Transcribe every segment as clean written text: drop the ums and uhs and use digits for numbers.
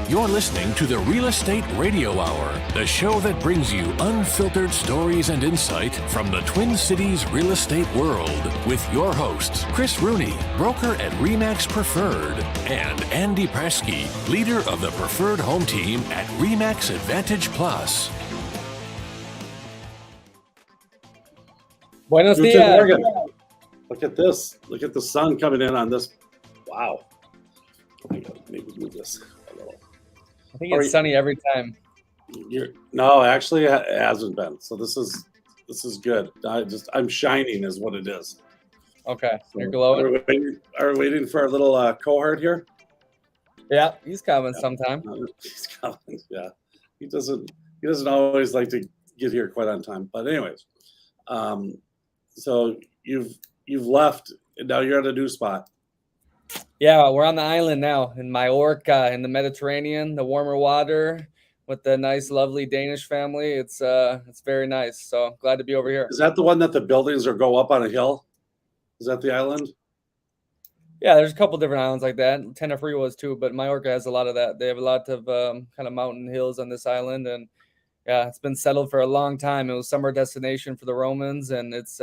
You're listening to the Real Estate Radio Hour, the show that brings you unfiltered stories and insight from the Twin Cities real estate world with your hosts, Chris Rooney, broker at RE/MAX Preferred, and Andy Presky, leader of the Preferred Home Team at RE/MAX Advantage Plus. Buenos dias. Morgan. Look at this. Look at the sun coming in on this. Wow. I gotta maybe move this a little. I think it's sunny every time. No, actually, it hasn't been. So this is good. I'm shining, is what it is. Okay, so you're glowing. Are we waiting for our little cohort here? Yeah, he's coming sometime. He's coming. Yeah, he doesn't always like to get here quite on time. But anyways, so you've left, and now you're at a new spot. Yeah, we're on the island now in Majorca in the Mediterranean, the warmer water with the nice, lovely Danish family. It's very nice. So glad to be over here. Is that the one that the buildings go up on a hill? Is that the island? Yeah, there's a couple different islands like that. Tenerife was too, but Majorca has a lot of that. They have a lot of kind of mountain hills on this island, and yeah, it's been settled for a long time. It was summer destination for the Romans, and it's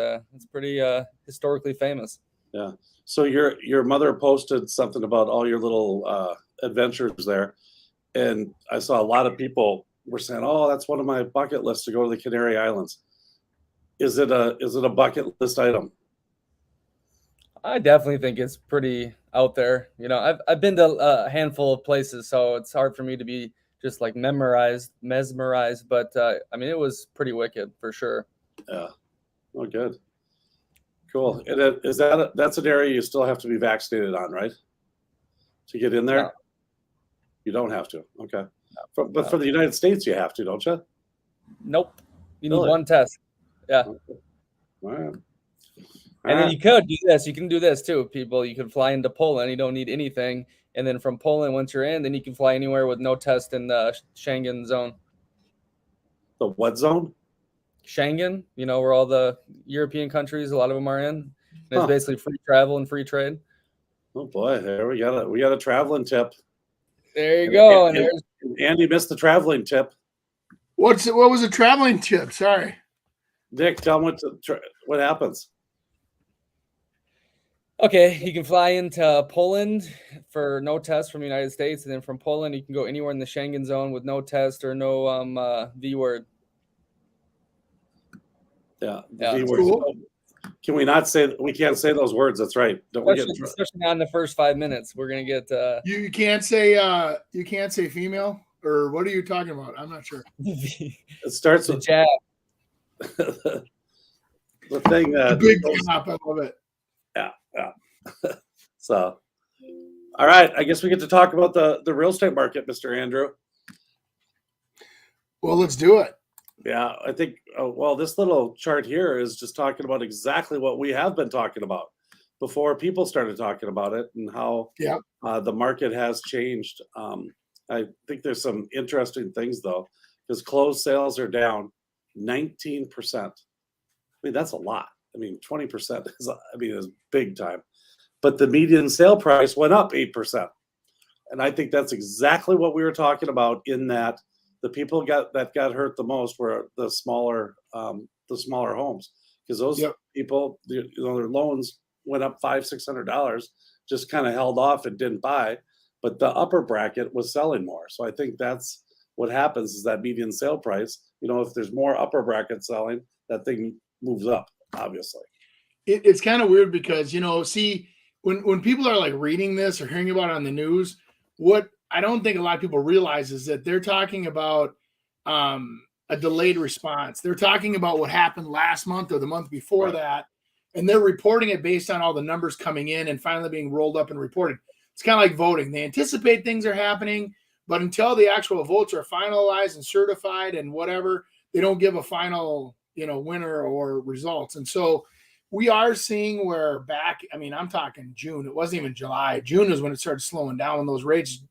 pretty historically famous. Yeah. So your mother posted something about all your little adventures there, and I saw a lot of people were saying, "Oh, that's one of my bucket lists to go to the Canary Islands." Is it a bucket list item? I definitely think it's pretty out there. You know, I've been to a handful of places, so it's hard for me to be just like mesmerized. But I mean, it was pretty wicked for sure. Yeah. Oh, good. Cool. And that's an area you still have to be vaccinated on, right? To get in there? No. You don't have to. Okay. But for the United States, you have to, don't you? Nope. You Really? need one test. Yeah. Okay. All right. And then you could do this. You can do this too, people. You can fly into Poland. You don't need anything. And then from Poland, once you're in, then you can fly anywhere with no test in the Schengen zone. The what zone? Schengen, where all the European countries, a lot of them are in. And it's Huh. basically free travel and free trade. Oh boy, there we got a traveling tip. There you go. And Andy missed the traveling tip. What was a traveling tip? Sorry. Nick, tell him what happens. Okay, you can fly into Poland for no test from the United States, and then from Poland you can go anywhere in the Schengen zone with no test or no V word. Yeah, Yeah, V word. cool. Can we not say we can't say those words? That's right. Don't we Especially not in the first 5 minutes. We're gonna get You can't say female, or what are you talking about? I'm not sure. It starts the with jab. the thing The big top, I love it. Yeah. So, all right. I guess we get to talk about the real estate market, Mr. Andrew. Well, let's do it. Yeah, I think, this little chart here is just talking about exactly what we have been talking about before people started talking about it, and how the market has changed. I think there's some interesting things, though, because closed sales are down 19%. I mean, that's a lot. I mean, 20% is big time. But the median sale price went up 8%. And I think that's exactly what we were talking about, in that the people that got hurt the most were the smaller homes, because those people, their loans went up $500-$600, just kind of held off and didn't buy, but the upper bracket was selling more. So I think that's what happens, is that median sale price. If there's more upper bracket selling, that thing moves up, obviously. It's kind of weird because see, when people are like reading this or hearing about it on the news, what I don't think a lot of people realize is that they're talking about a delayed response. They're talking about what happened last month or the month before that, and they're reporting it based on all the numbers coming in and finally being rolled up and reported. It's kind of like voting. They anticipate things are happening, but until the actual votes are finalized and certified and whatever, they don't give a final, winner or results. And so we are seeing where back, I'm talking June. It wasn't even July. June is when it started slowing down, when those rates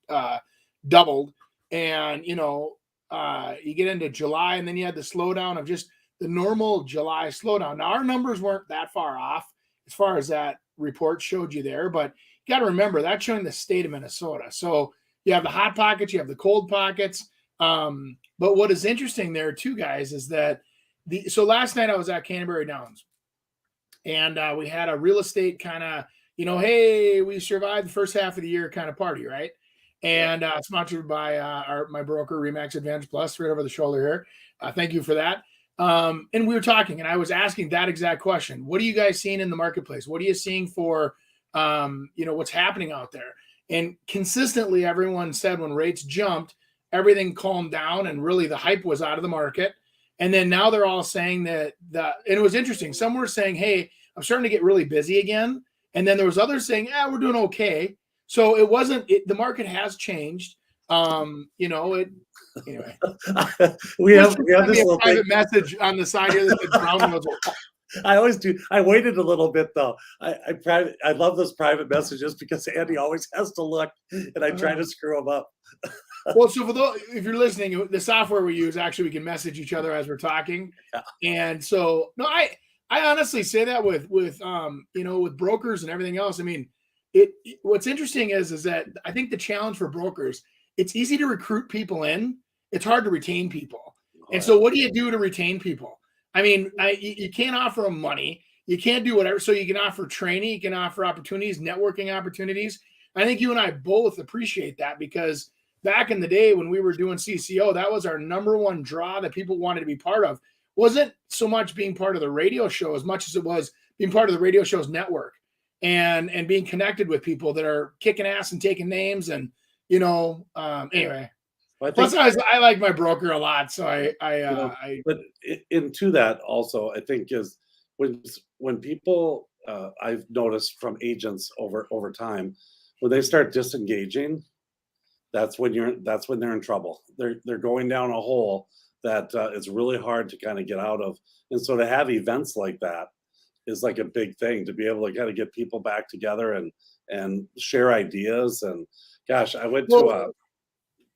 doubled. And, you get into July, and then you had the slowdown of just the normal July slowdown. Now, our numbers weren't that far off as far as that report showed you there, but you got to remember that's showing the state of Minnesota. So you have the hot pockets, you have the cold pockets. But what is interesting there too, guys, is that so last night I was at Canterbury Downs. And we had a real estate kind of, hey, we survived the first half of the year kind of party, right? And sponsored by my broker, Remax Advantage Plus, right over the shoulder here. Thank you for that. And we were talking, and I was asking that exact question. What are you guys seeing in the marketplace? What are you seeing for, what's happening out there? And consistently, everyone said when rates jumped, everything calmed down, and really the hype was out of the market. And then now they're all saying and it was interesting. Some were saying, hey, I'm starting to get really busy again. And then there was others saying, we're doing okay. So it wasn't, the market has changed. Anyway. we have this little private message on the side here that says brown notes. I always do. I waited a little bit though. I love those private messages because Andy always has to look, and I try to screw him up. Well, so for those, if you're listening, the software we use, actually we can message each other as we're talking. Yeah. And so no, I honestly say that with brokers and everything else. I mean, what's interesting is that I think the challenge for brokers, it's easy to recruit people in, it's hard to retain people. And so what do you do to retain people? I mean, you can't offer them money. You can't do whatever. So you can offer training, you can offer opportunities, networking opportunities. I think you and I both appreciate that, because back in the day when we were doing CCO, that was our number one draw that people wanted to be part of. Wasn't so much being part of the radio show as much as it was being part of the radio show's network and being connected with people that are kicking ass and taking names. And, anyway. Well, plus, I like my broker a lot, so But into that also, I think is when people I've noticed from agents over time, when they start disengaging, that's when they're in trouble. They're going down a hole that it's really hard to kind of get out of. And so to have events like that is like a big thing, to be able to kind of get people back together and share ideas. And Gosh, I went to Well,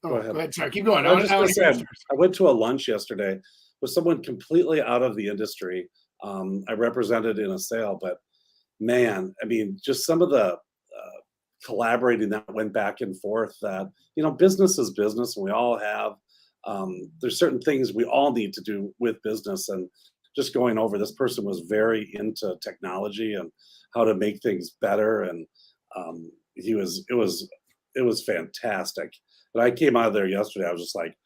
go ahead. Go ahead. Sorry, keep going. I was just gonna wanna say, hear yours. I went to a lunch yesterday with someone completely out of the industry. I represented in a sale, but man, I mean, just some of the collaborating that went back and forth. That business is business, and we all have. There's certain things we all need to do with business, and just going over. This person was very into technology and how to make things better, and he was. It was fantastic. But I came out of there yesterday. I was just like,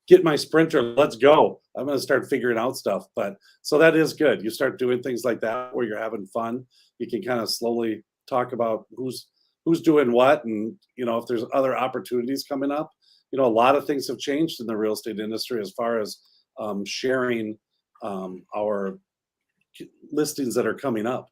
get my sprinter, let's go. I'm going to start figuring out stuff. But so that is good. You start doing things like that where you're having fun. You can kind of slowly talk about who's doing what, and if there's other opportunities coming up. A lot of things have changed in the real estate industry as far as sharing our listings that are coming up.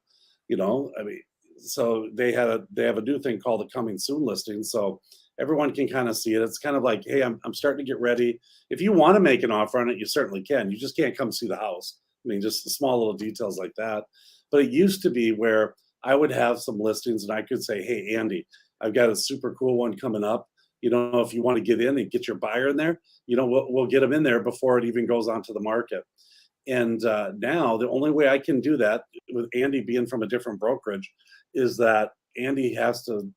I mean, so they have a new thing called a coming soon listing. So everyone can kind of see it. It's kind of like, hey, I'm starting to get ready. If you want to make an offer on it, you certainly can. You just can't come see the house. I mean, just small little details like that. But it used to be where I would have some listings and I could say, hey, Andy, I've got a super cool one coming up. If you want to get in and get your buyer in there, we'll get them in there before it even goes onto the market. And now the only way I can do that with Andy being from a different brokerage is that Andy has to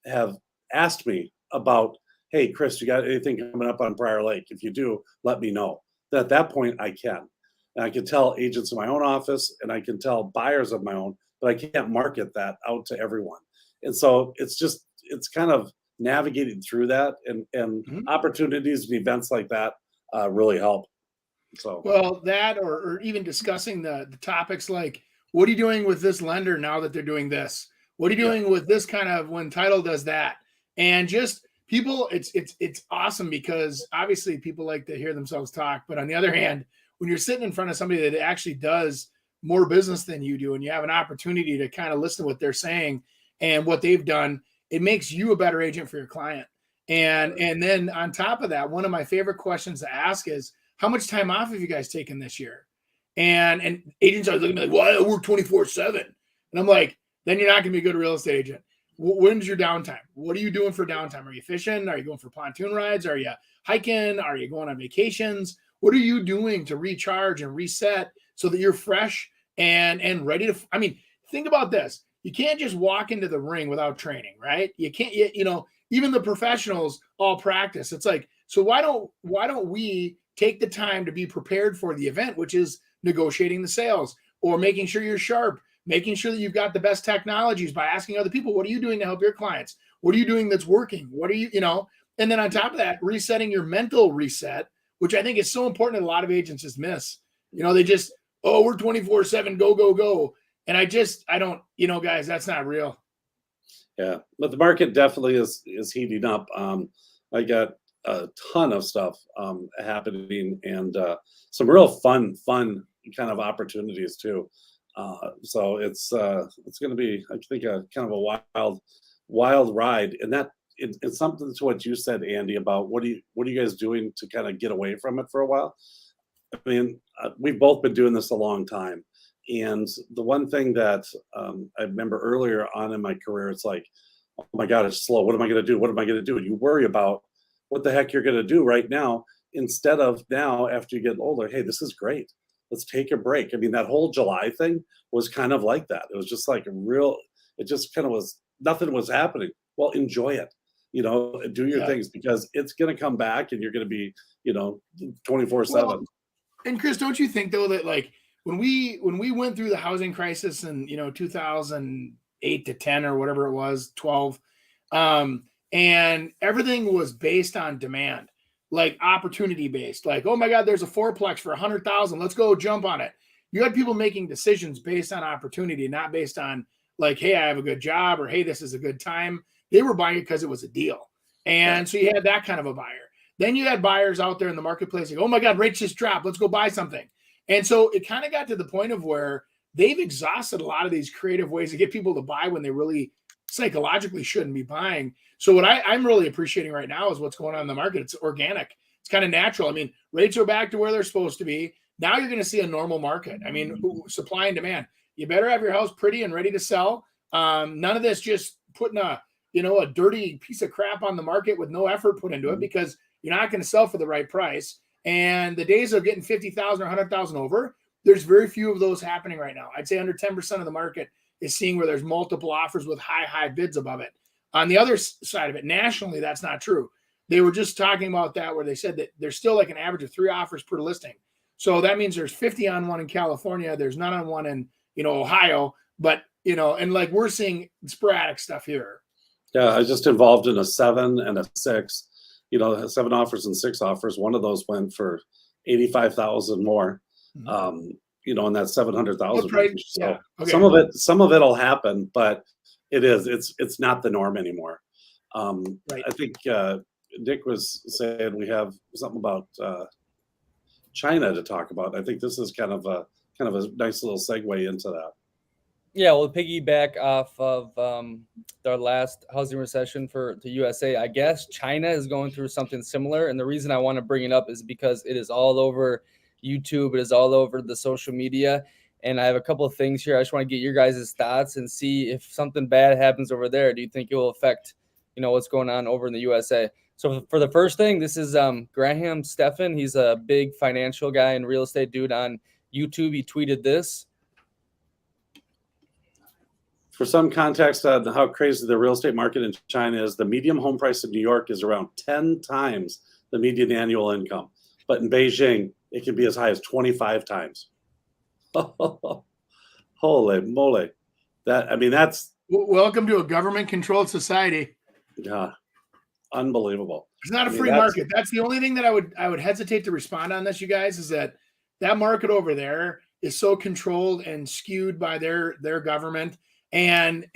have asked me about, hey, Chris, you got anything coming up on Prior Lake? If you do, let me know. At that point, I can. And I can tell agents in my own office and I can tell buyers of my own, but I can't market that out to everyone. And so it's kind of navigating through that, and opportunities and events like that really help. So Well, that or even discussing the topics like, what are you doing with this lender now that they're doing this? What are you doing with this kind of when title does that? And just people, it's awesome because obviously people like to hear themselves talk. But on the other hand, when you're sitting in front of somebody that actually does more business than you do, and you have an opportunity to kind of listen to what they're saying and what they've done, it makes you a better agent for your client. And then on top of that, one of my favorite questions to ask is, how much time off have you guys taken this year? And agents are looking at me like, well, I work 24/7. And I'm like, then you're not going to be a good real estate agent. When's your downtime? What are you doing for downtime? Are you fishing? Are you going for pontoon rides? Are you hiking? Are you going on vacations? What are you doing to recharge and reset so that you're fresh and ready to, I mean, think about this. You can't just walk into the ring without training, right? You can't, even the professionals all practice. It's like, so why don't we take the time to be prepared for the event, which is negotiating the sales or making sure you're sharp, making sure that you've got the best technologies by asking other people, what are you doing to help your clients? What are you doing that's working? What are you, and then on top of that, resetting your mental reset, which I think is so important that a lot of agents just miss. They just, we're 24/7, go, go, go. And I don't, guys, that's not real. Yeah, but the market definitely is heating up. I got a ton of stuff happening, and some real fun kind of opportunities too. So it's going to be, I think, a kind of a wild ride. And that it's something to what you said, Andy, about what are you guys doing to kind of get away from it for a while? I mean, we've both been doing this a long time. And the one thing that I remember earlier on in my career, it's like, oh my God, it's slow. What am I going to do? What am I going to do? And you worry about what the heck you're going to do right now, instead of now, after you get older, hey, this is great. Let's take a break. I mean, that whole July thing was kind of like that. It was just like it just kind of was, nothing was happening. Well, enjoy it, do your things, because it's going to come back and you're going to be, 24/7. Well, and Chris, don't you think though that like when we went through the housing crisis in 2008 to 10 or whatever it was, 12, and everything was based on demand, like opportunity based, like, oh my God, there's a fourplex for 100,000, let's go jump on it. You had people making decisions based on opportunity, not based on like, hey, I have a good job, or hey, this is a good time. They were buying it because it was a deal. And so you had that kind of a buyer. Then you had buyers out there in the marketplace like, oh my God, rates just dropped, let's go buy something. And so it kind of got to the point of where they've exhausted a lot of these creative ways to get people to buy when they really psychologically shouldn't be buying. So what I'm really appreciating right now is what's going on in the market. It's organic. It's kind of natural. I mean, rates are back to where they're supposed to be. Now you're going to see a normal market. I mean, supply and demand. You better have your house pretty and ready to sell. None of this just putting a a dirty piece of crap on the market with no effort put into it because you're not going to sell for the right price. And the days of getting 50,000 or 100,000 over, there's very few of those happening right now. I'd say under 10% of the market is seeing where there's multiple offers with high bids above it. On the other side of it, nationally, that's not true. They were just talking about that where they said that there's still like an average of 3 offers per listing. So that means there's 50 on one in California. There's none on one in, Ohio. But, and like we're seeing sporadic stuff here. Yeah, I was just involved in a 7 and a 6. 7 offers and 6 offers. One of those went for 85,000 more. In that 700,000 range. So yeah. Okay. Some of it'll happen, but it's not the norm anymore. Right. I think Nick was saying we have something about China to talk about. I think this is kind of a nice little segue into that. Yeah, we'll piggyback off of our last housing recession for the USA. I guess China is going through something similar, and the reason I want to bring it up is because it is all over YouTube. It is all over the social media, and I have a couple of things here. I just want to get your guys' thoughts and see if something bad happens over there. Do you think it will affect, what's going on over in the USA? So for the first thing, this is Graham Stephan. He's a big financial guy and real estate dude on YouTube. He tweeted this. For some context on how crazy the real estate market in China is, the median home price in New York is around 10 times the median annual income. But in Beijing, it can be as high as 25 times. Holy moly. That's... Welcome to a government-controlled society. Yeah, unbelievable. It's not a free market. That's the only thing that I would hesitate to respond on this, you guys, is that market over there is so controlled and skewed by their government. And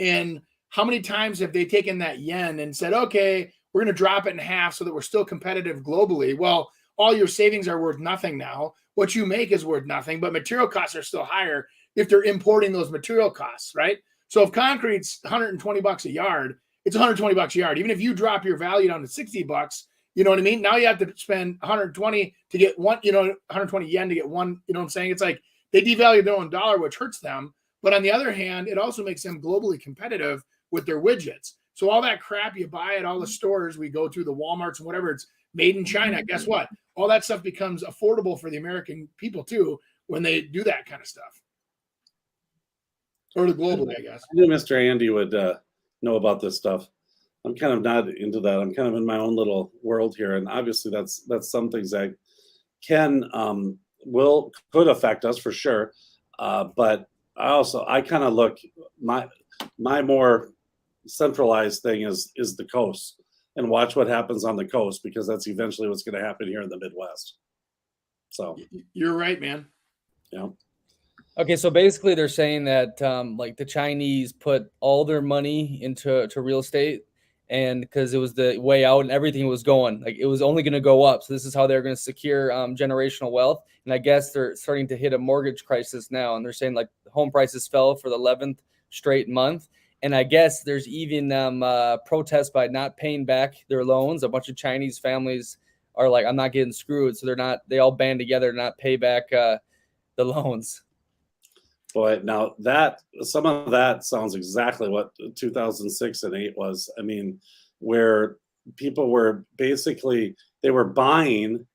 how many times have they taken that yen and said, okay, we're going to drop it in half so that we're still competitive globally? Well, all your savings are worth nothing now. What you make is worth nothing, but material costs are still higher if they're importing those material costs, right? So if concrete's $120 a yard, it's $120 a yard. Even if you drop your value down to $60, you know what I mean? Now you have to spend 120 to get one, 120 yen to get one, you know what I'm saying? It's like they devalue their own dollar, which hurts them. But on the other hand, it also makes them globally competitive with their widgets. So all that crap you buy at all the stores, we go to the Walmarts and whatever, it's made in China. Guess what? All that stuff becomes affordable for the American people too when they do that kind of stuff. Or the globally, I guess. I knew Mr. Andy would know about this stuff. I'm kind of not into that. I'm kind of in my own little world here. And obviously that's some things that could affect us for sure. But I kind of look, my more centralized thing is the coast, and watch what happens on the coast, because that's eventually what's going to happen here in the Midwest. So you're right, man. Yeah. Okay, so basically they're saying that like the Chinese put all their money into real estate, and because it was the way out and everything was going, like it was only going to go up. So this is how they're going to secure generational wealth. And I guess they're starting to hit a mortgage crisis now, and they're saying like home prices fell for the 11th straight month. And I guess there's even protests by not paying back their loans. A bunch of Chinese families are like, I'm not getting screwed. So they all band together to not pay back the loans. Boy, now some of that sounds exactly what 2006 and 2008 was. I mean, where people were basically, they were buying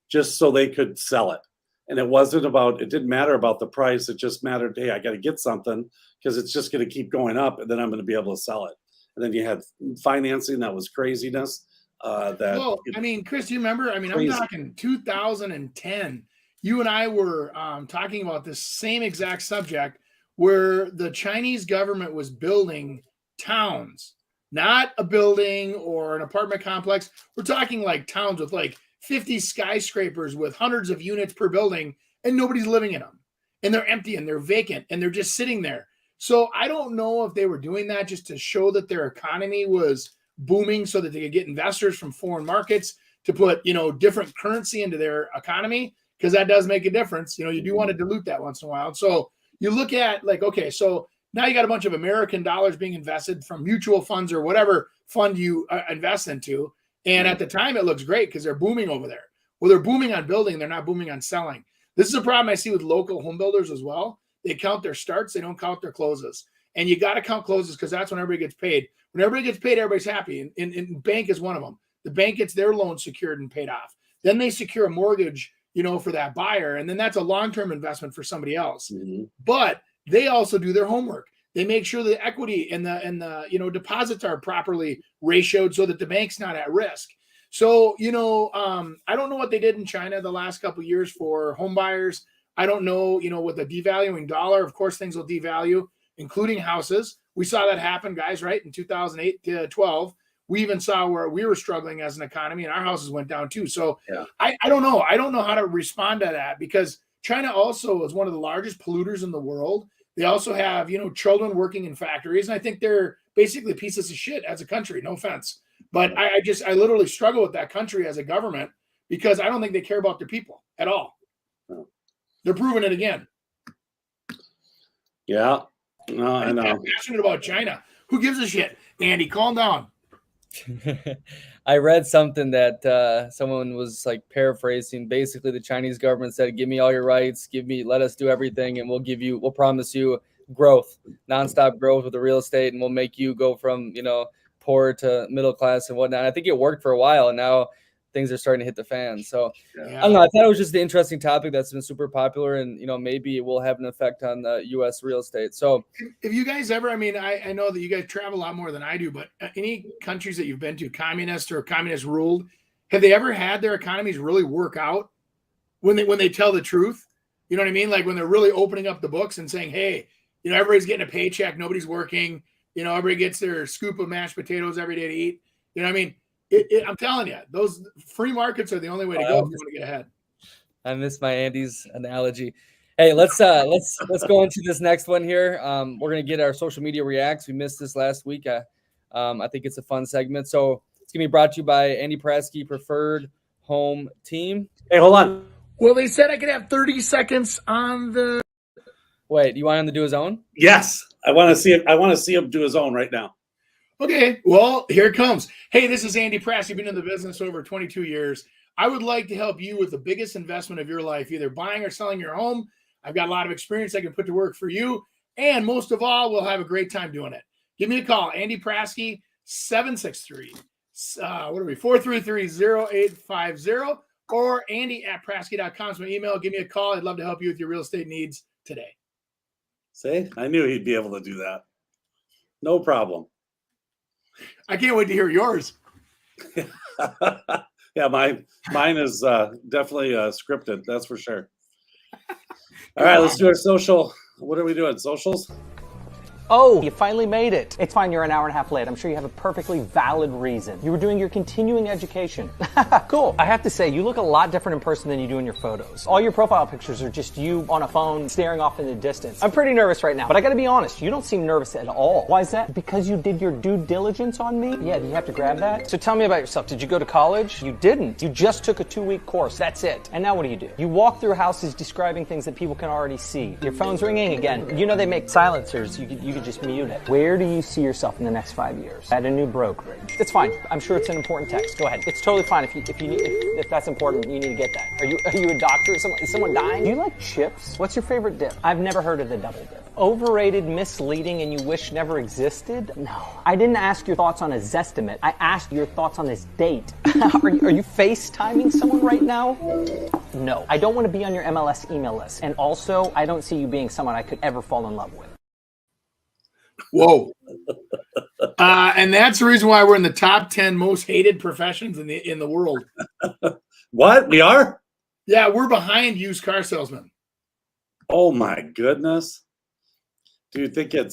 just so they could sell it. And it didn't matter about the price. It just mattered, hey, I got to get something because it's just going to keep going up, and then I'm going to be able to sell it. And then you had financing that was craziness. Chris, do you remember? I mean, crazy. I'm talking 2010. You and I were talking about this same exact subject, where the Chinese government was building towns, not a building or an apartment complex. We're talking like towns with like 50 skyscrapers with hundreds of units per building, and nobody's living in them. And they're empty and they're vacant and they're just sitting there. So I don't know if they were doing that just to show that their economy was booming so that they could get investors from foreign markets to put, different currency into their economy, because that does make a difference. You do want to dilute that once in a while. So you look at like, okay, so now you got a bunch of American dollars being invested from mutual funds or whatever fund you invest into. And at the time, it looks great because they're booming over there. Well, they're booming on building. They're not booming on selling. This is a problem I see with local home builders as well. They count their starts. They don't count their closes. And you got to count closes because that's when everybody gets paid. When everybody gets paid, everybody's happy. And bank is one of them. The bank gets their loan secured and paid off. Then they secure a mortgage, for that buyer. And then that's a long-term investment for somebody else. Mm-hmm. But they also do their homework. They make sure the equity and the deposits are properly ratioed so that the bank's not at risk. So, I don't know what they did in China the last couple of years for home buyers. I don't know, with the devaluing dollar, of course, things will devalue, including houses. We saw that happen, guys, right? In 2008 to 12, we even saw where we were struggling as an economy and our houses went down too. So yeah. I don't know. I don't know how to respond to that because China also is one of the largest polluters in the world. They also have, children working in factories. And I think they're basically pieces of shit as a country. No offense. But I literally struggle with that country as a government because I don't think they care about their people at all. They're proving it again. Yeah. No, I know. I'm passionate about China. Who gives a shit? Andy, calm down. I read something that someone was like paraphrasing. Basically, the Chinese government said, give me all your rights, let us do everything, and we'll promise you growth, nonstop growth with the real estate, and we'll make you go from, poor to middle class and whatnot. I think it worked for a while, and now things are starting to hit the fan. So yeah. I don't know. I thought it was just an interesting topic that's been super popular, and maybe it will have an effect on the U.S. real estate. So if you guys ever, I know that you guys travel a lot more than I do, but any countries that you've been to, communist or communist ruled, have they ever had their economies really work out when they tell the truth? You know what I mean? Like when they're really opening up the books and saying, hey, everybody's getting a paycheck, nobody's working. Everybody gets their scoop of mashed potatoes every day to eat. You know what I mean? I'm telling you, those free markets are the only way to go if you want to get ahead. I miss my Andy's analogy. Hey, let's go into this next one here. We're gonna get our social media reacts. We missed this last week. I think it's a fun segment. So it's gonna be brought to you by Andy Prasky Preferred Home Team. Hey, hold on. Well, they said I could have 30 seconds on the. Wait, you want him to do his own? Yes, I want to see it. I want to see him do his own right now. Okay, well, here it comes. Hey, this is Andy Prasky. Been in the business over 22 years. I would like to help you with the biggest investment of your life, either buying or selling your home. I've got a lot of experience I can put to work for you. And most of all, we'll have a great time doing it. Give me a call, Andy Prasky, 433-0850, or Andy@Prasky.com is my email. Give me a call. I'd love to help you with your real estate needs today. See, I knew he'd be able to do that. No problem. I can't wait to hear yours. Yeah, mine is definitely scripted. That's for sure. All right, let's do our social. What are we doing? Socials? Oh, you finally made it. It's fine, you're an hour and a half late. I'm sure you have a perfectly valid reason. You were doing your continuing education. Cool. I have to say, you look a lot different in person than you do in your photos. All your profile pictures are just you on a phone staring off in the distance. I'm pretty nervous right now, but I gotta be honest, you don't seem nervous at all. Why is that? Because you did your due diligence on me? Yeah, do you have to grab that? So tell me about yourself. Did you go to college? You didn't. You just took a 2-week course. That's it. And now what do? You walk through houses describing things that people can already see. Your phone's ringing again. You know they make silencers. You could just mute it. Where do you see yourself in the next 5 years? At a new brokerage. It's fine. I'm sure it's an important text. Go ahead. It's totally fine if that's important. You need to get that. Are you a doctor? Is someone dying? Do you like chips? What's your favorite dip? I've never heard of the double dip. Overrated, misleading, and you wish never existed? No. I didn't ask your thoughts on a Zestimate. I asked your thoughts on this date. Are you FaceTiming someone right now? No. I don't want to be on your MLS email list. And also, I don't see you being someone I could ever fall in love with. Whoa. And that's the reason why we're in the top 10 most hated professions in the world. What? We are? Yeah, we're behind used car salesmen. Oh my goodness. Do you think we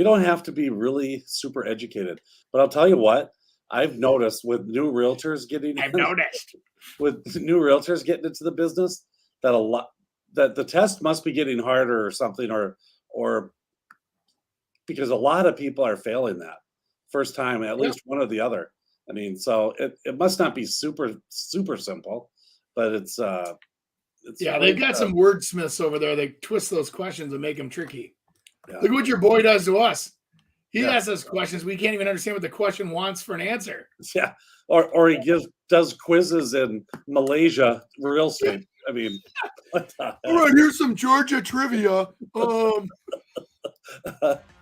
don't have to be really super educated. But I'll tell you what, I've noticed with new realtors getting into the business that the test must be getting harder or something, or because a lot of people are failing that first time, at least one or the other. I mean, so it must not be super, super simple, but it's they've got some wordsmiths over there. They twist those questions and make them tricky. Yeah. Look what your boy does to us. He asks us questions. We can't even understand what the question wants for an answer. Yeah. Or he does quizzes in Malaysia real estate. I mean, what the heck? All right, here's some Georgia trivia.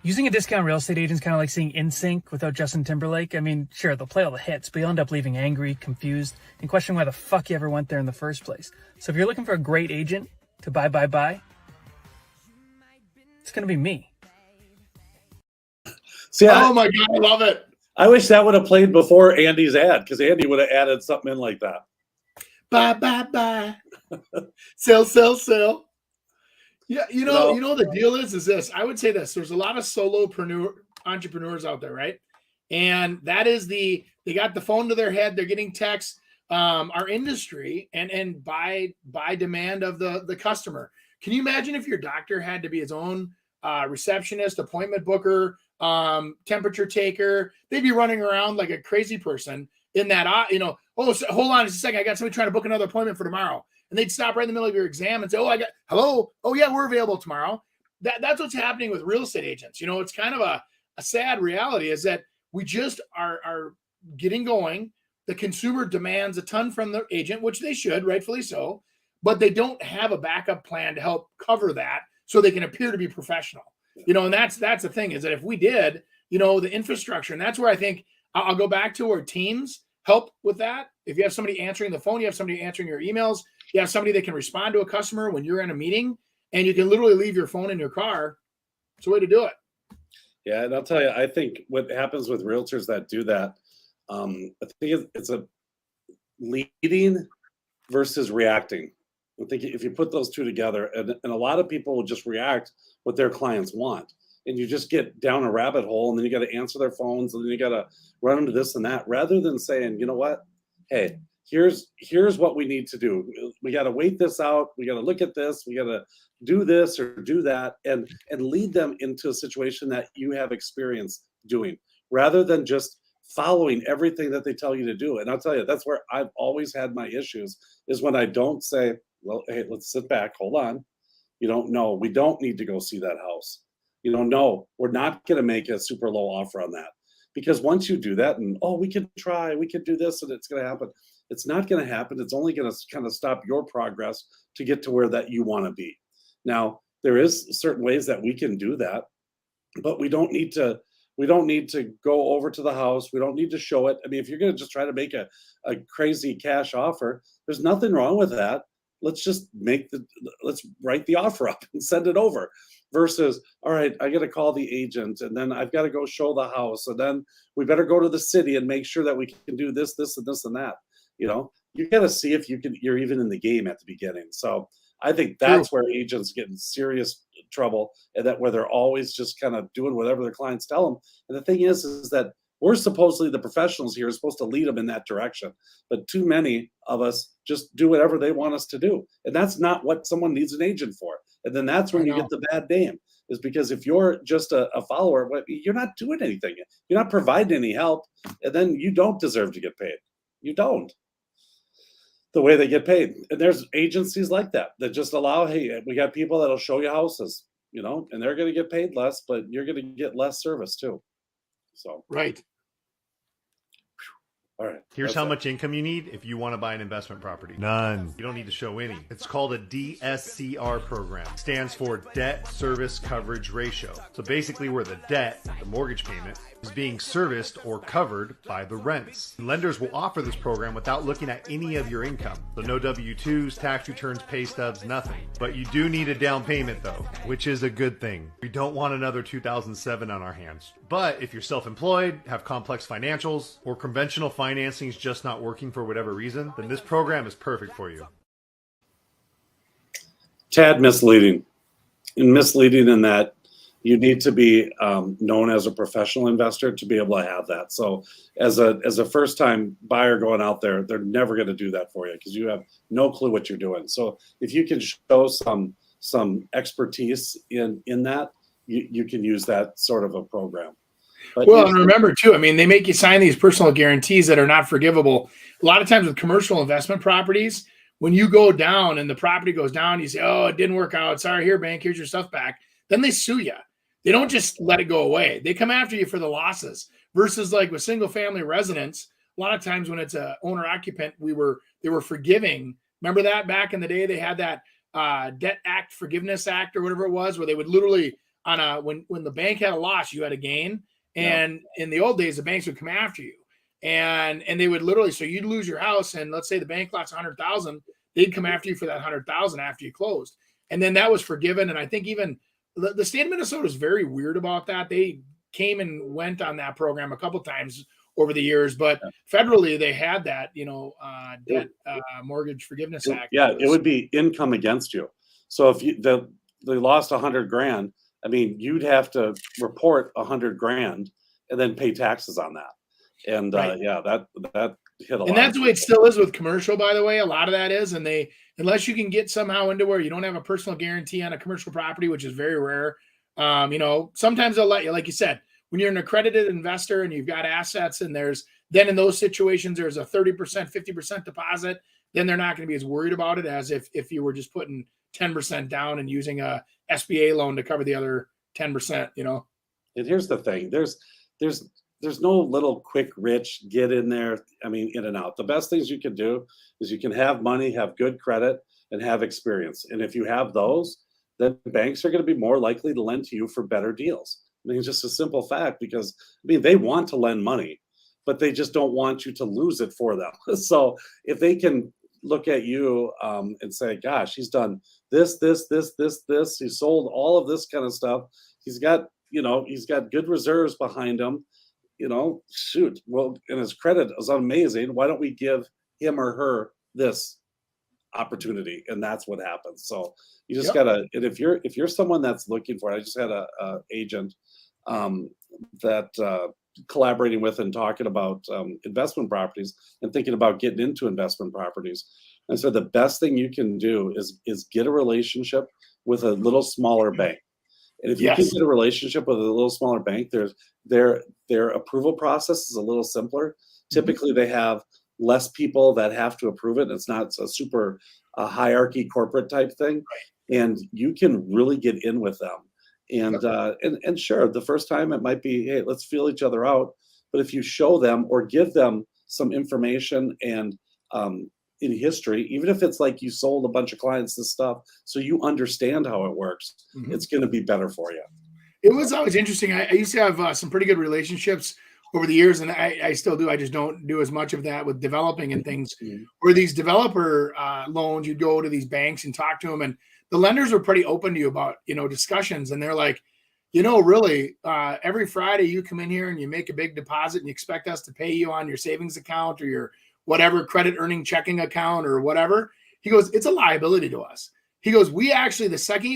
Using a discount real estate agent is kind of like seeing NSYNC without Justin Timberlake. I mean, sure, they'll play all the hits, but you'll end up leaving angry, confused, and questioning why the fuck you ever went there in the first place. So if you're looking for a great agent to buy, it's going to be me. See, Oh my God, I love it. I wish that would have played before Andy's ad, because Andy would have added something in like that. Buy. Sell. Yeah, you know the deal is this. I would say this. There's a lot of solopreneur entrepreneurs out there, right? And that is they got the phone to their head, they're getting texts. Our industry and by demand of the customer. Can you imagine if your doctor had to be his own receptionist, appointment booker, temperature taker? They'd be running around like a crazy person in that, hold on just a second. I got somebody trying to book another appointment for tomorrow. And they'd stop right in the middle of your exam and say, hello. Oh yeah, we're available tomorrow. That's what's happening with real estate agents. It's kind of a sad reality is that we just are getting going. The consumer demands a ton from the agent, which they should, rightfully so, but they don't have a backup plan to help cover that so they can appear to be professional. And that's the thing is that if we did, the infrastructure, and that's where I think I'll go back to where teams help with that. If you have somebody answering the phone, you have somebody answering your emails, you have somebody that can respond to a customer when you're in a meeting, and you can literally leave your phone in your car. It's a way to do it. Yeah, and I'll tell you, I think what happens with realtors that do that, I think it's a leading versus reacting. I think if you put those two together, and a lot of people will just react what their clients want, and you just get down a rabbit hole, and then you got to answer their phones, and then you got to run into this and that, rather than saying, you know what, hey, here's what we need to do. We got to wait this out. We got to look at this. We got to do this or do that, and lead them into a situation that you have experience doing, rather than just following everything that they tell you to do. And I'll tell you, that's where I've always had my issues, is when I don't say, well, hey, let's sit back, hold on. No, we don't need to go see that house. No, we're not going to make a super low offer on that. Because once you do that and, we could try, we could do this and it's going to happen. It's not going to happen. It's only going to kind of stop your progress to get to where that you want to be. Now, there is certain ways that we can do that, but we don't need to go over to the house. We don't need to show it. I mean, if you're going to just try to make a crazy cash offer, there's nothing wrong with that. Let's write the offer up and send it over, versus, all right, I got to call the agent, and then I've got to go show the house, and then we better go to the city and make sure that we can do this, and this, and that. You got to see if you're even in the game at the beginning. So I think that's where agents get in serious trouble, and that where they're always just kind of doing whatever their clients tell them. And the thing is that we're supposedly, the professionals here, are supposed to lead them in that direction. But too many of us just do whatever they want us to do. And that's not what someone needs an agent for. And then that's when you get the bad name, is because if you're just a follower, you're not doing anything. You're not providing any help. And then you don't deserve to get paid. You don't. The way they get paid. And there's agencies like that just allow, hey, we got people that'll show you houses, and they're going to get paid less, but you're going to get less service too. So, right. All right. Here's how much income you need if you want to buy an investment property. None. You don't need to show any. It's called a DSCR program. It stands for Debt Service Coverage Ratio. So basically where the debt, the mortgage payment, is being serviced or covered by the rents. And lenders will offer this program without looking at any of your income. So no W-2s, tax returns, pay stubs, nothing. But you do need a down payment though, which is a good thing. We don't want another 2007 on our hands. But if you're self-employed, have complex financials, or conventional financing is just not working for whatever reason, then this program is perfect for you. Tad misleading. And misleading in that you need to be known as a professional investor to be able to have that. So as a first-time buyer going out there, they're never going to do that for you because you have no clue what you're doing. So if you can show some expertise in that, you can use that sort of a program. But and remember too, I mean, they make you sign these personal guarantees that are not forgivable. A lot of times with commercial investment properties, when you go down and the property goes down, you say, oh, it didn't work out. Sorry, here, bank, here's your stuff back. Then they sue you. They don't just let it go away. They come after you for the losses. Versus like with single family residents, a lot of times when it's a owner occupant, they were forgiving Remember that back in the day, they had that Debt Act, Forgiveness Act, or whatever it was, where they would literally when the bank had a loss, you had a gain. And in the old days, the banks would come after you, and they would literally, so you'd lose your house, and let's say the bank lost 100,000, they'd come after you for that 100,000 after you closed, and then that was forgiven. And I think even the state of Minnesota is very weird about that. They came and went on that program a couple times over the years, but federally they had that, debt mortgage forgiveness act. Yeah, it would be income against you. So if they lost $100,000, I mean, you'd have to report $100,000 and then pay taxes on that. And Right. that hit a lot. And that's the way it still is with commercial, by the way. A lot of that is, and unless you can get somehow into where you don't have a personal guarantee on a commercial property, which is very rare. Sometimes they'll let you, like you said, when you're an accredited investor and you've got assets, and then in those situations, there's a 30%, 50% deposit, then they're not going to be as worried about it as if you were just putting 10% down and using a SBA loan to cover the other 10%, And here's the thing, there's no little quick rich get in there. I mean, in and out. The best things you can do is you can have money, have good credit, and have experience. And if you have those, then banks are going to be more likely to lend to you for better deals. I mean, it's just a simple fact, because they want to lend money, but they just don't want you to lose it for them. So if they can look at you and say, gosh, he's done this, he sold all of this kind of stuff. He's got good reserves behind him, shoot. Well, and his credit is amazing. Why don't we give him or her this opportunity? And that's what happens. So you just gotta, and if you're someone that's looking for it, I just had a agent that collaborating with and talking about investment properties and thinking about getting into investment properties. And so the best thing you can do is get a relationship with a little smaller bank. And if you can get a relationship with a little smaller bank, their approval process is a little simpler. Typically, they have less people that have to approve it. It's not a super hierarchy corporate type thing, and you can really get in with them. And sure, the first time it might be, hey, let's feel each other out. But if you show them or give them some information and in history, even if it's like you sold a bunch of clients this stuff, so you understand how it works, it's going to be better for you. It was always interesting. I used to have some pretty good relationships over the years, and I still do. I just don't do as much of that with developing and things. Where these developer loans, you'd go to these banks and talk to them, and the lenders were pretty open to you about discussions, and they're like, really, every Friday you come in here and you make a big deposit and you expect us to pay you on your savings account or your whatever credit earning checking account or whatever. He goes, it's a liability to us. He goes, we actually,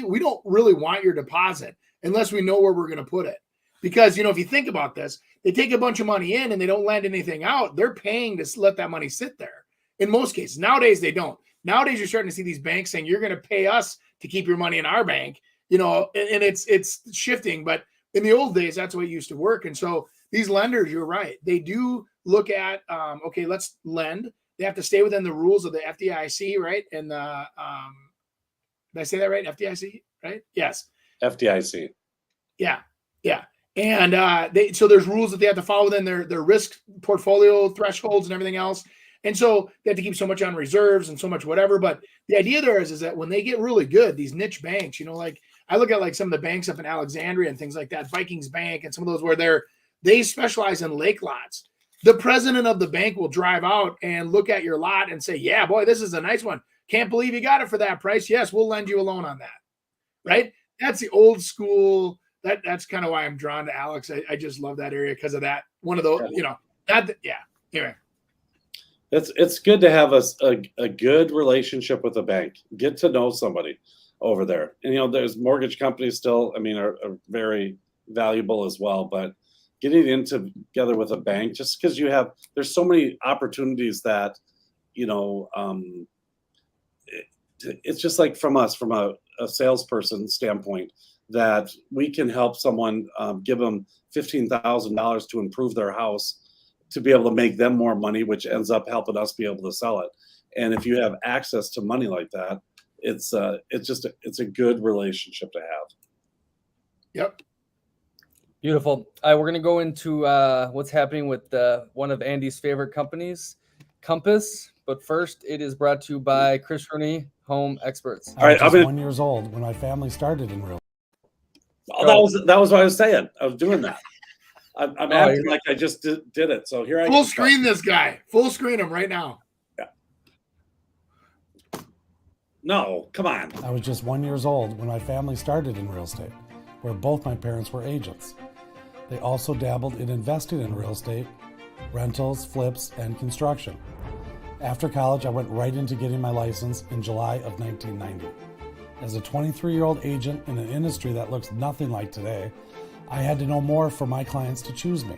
we don't really want your deposit unless we know where we're going to put it. Because, if you think about this, they take a bunch of money in and they don't lend anything out. They're paying to let that money sit there. In most cases, nowadays they don't. Nowadays you're starting to see these banks saying, you're going to pay us to keep your money in our bank, and it's shifting. But in the old days, that's the way it used to work. And so these lenders, you're right. They do look at, okay, let's lend. They have to stay within the rules of the FDIC, right? And the, did I say that right? FDIC, right? Yes. FDIC. Yeah. And so there's rules that they have to follow within their risk portfolio thresholds and everything else. And so they have to keep so much on reserves and so much whatever. But the idea there is that when they get really good, these niche banks, like I look at like some of the banks up in Alexandria and things like that, Vikings Bank and some of those where they specialize in lake lots. The president of the bank will drive out and look at your lot and say, yeah, boy, this is a nice one. Can't believe you got it for that price. Yes, we'll lend you a loan on that. Right? That's the old school. That's kind of why I'm drawn to Alex. I just love that area because of that. One of those, Anyway. It's good to have a good relationship with a bank. Get to know somebody over there. And, there's mortgage companies still, are very valuable as well. But getting in together with a bank, just because there's so many opportunities that, it's just like from a salesperson standpoint, that we can help someone, give them $15,000 to improve their house to be able to make them more money, which ends up helping us be able to sell it. And if you have access to money like that, it's a good relationship to have. Yep. Beautiful. All right, we're going to go into what's happening with one of Andy's favorite companies, Compass. But first, it is brought to you by Chris Rooney, Home Experts. All right, I was 1 year old when my family started in real. Oh, that was what I was saying. I was doing that. I'm acting like I just did it. So here I full screen this guy. Full screen him right now. Yeah. No, come on. I was just 1 year old when my family started in real estate, where both my parents were agents. They also dabbled in investing in real estate, rentals, flips, and construction. After college, I went right into getting my license in July of 1990. As a 23-year-old agent in an industry that looks nothing like today, I had to know more for my clients to choose me.